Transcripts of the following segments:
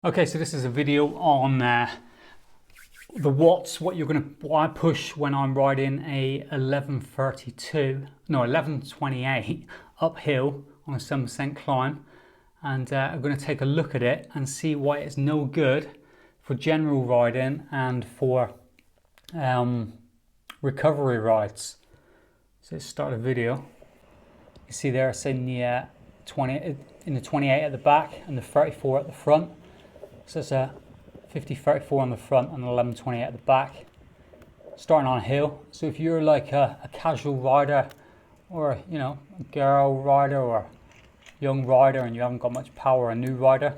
Okay, so this is a video on the watts, what I push when I'm riding a 1128 uphill on a 7% climb, and I'm going to take a look at it and see why it's no good for general riding and for recovery rides. So let's start the video. You see there it's in the 28 at the back and the 34 at the front. So it's a 50-34 on the front and 11-28 at the back. Starting on a hill. So if you're like a casual rider, or a girl rider or young rider, and you haven't got much power, a new rider,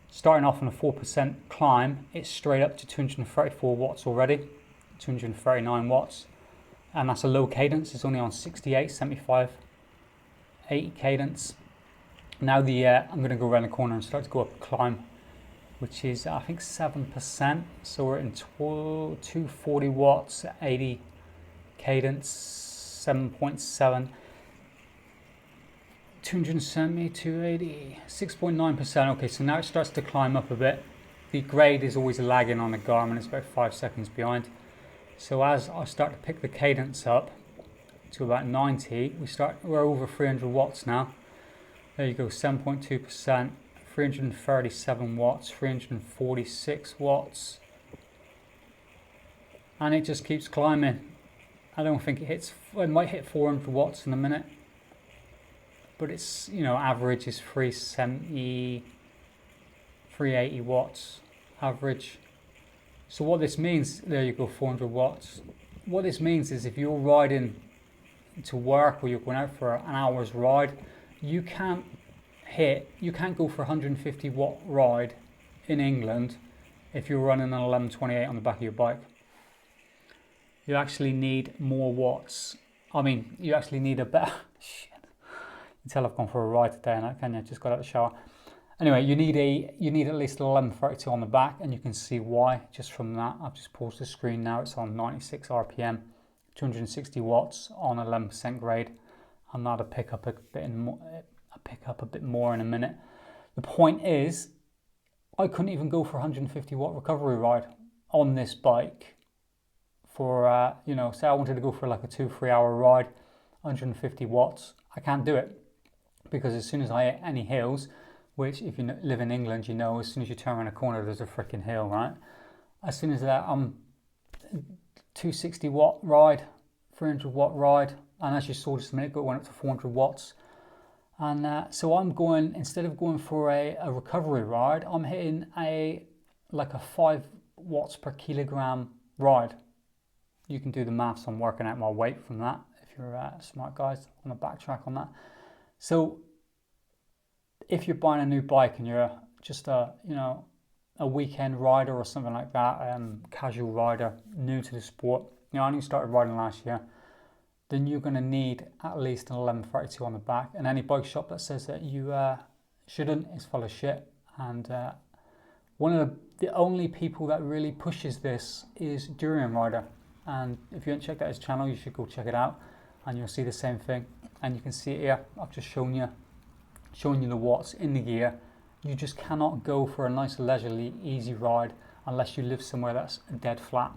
starting off on a 4% climb, it's straight up to 234 watts already, 239 watts, and that's a low cadence. It's only on 68, 75, 80 cadence. Now I'm going to go around the corner and start to go up a climb, which is I think 7%. So we're in 240 watts at 80 cadence, 7.7, 270, 280, 6.9%. Okay, so now it starts to climb up a bit. The grade is always lagging on the Garmin, it's about 5 seconds behind. So as I start to pick the cadence up to about 90, we're over 300 watts now. There you go, 7.2%. 337 watts, 346 watts, and it just keeps climbing. I don't think it might hit 400 watts in a minute, but it's, average is 370, 380 watts average. So what this means, there you go, 400 watts. What this means is if you're riding to work or you're going out for an hour's ride, you can't go for a 150 watt ride in England if you're running an 1128 on the back of your bike. You actually need more watts. You actually need a better shit. You can tell I've gone for a ride today, and can you? Just got out of the shower. Anyway, you need at least 1132 on the back, and you can see why just from that. I've just paused the screen now. It's on 96 RPM, 260 watts on 11% grade, and that'll pick up a bit more in a minute. The point is, I couldn't even go for a 150 watt recovery ride on this bike for, say I wanted to go for like a 2-3 hour ride, 150 watts. I can't do it, because as soon as I hit any hills, which if you live in England, as soon as you turn around a corner, there's a freaking hill, right? As soon as that, I'm 260 watt ride, 300 watt ride, and as you saw just a minute ago, it went up to 400 watts. And so I'm going, instead of going for a recovery ride, I'm hitting like a 5 watts per kilogram ride. You can do the maths on working out my weight from that if you're smart guys on the backtrack on that. So if you're buying a new bike and you're just a weekend rider or something like that, casual rider, new to the sport, I only started riding last year, then you're going to need at least an 1132 on the back. And any bike shop that says that you shouldn't is full of shit. And one of the only people that really pushes this is Durian Rider. And if you haven't checked out his channel, you should go check it out, and you'll see the same thing. And you can see it here. I've just showing you the watts in the gear. You just cannot go for a nice leisurely easy ride unless you live somewhere that's dead flat.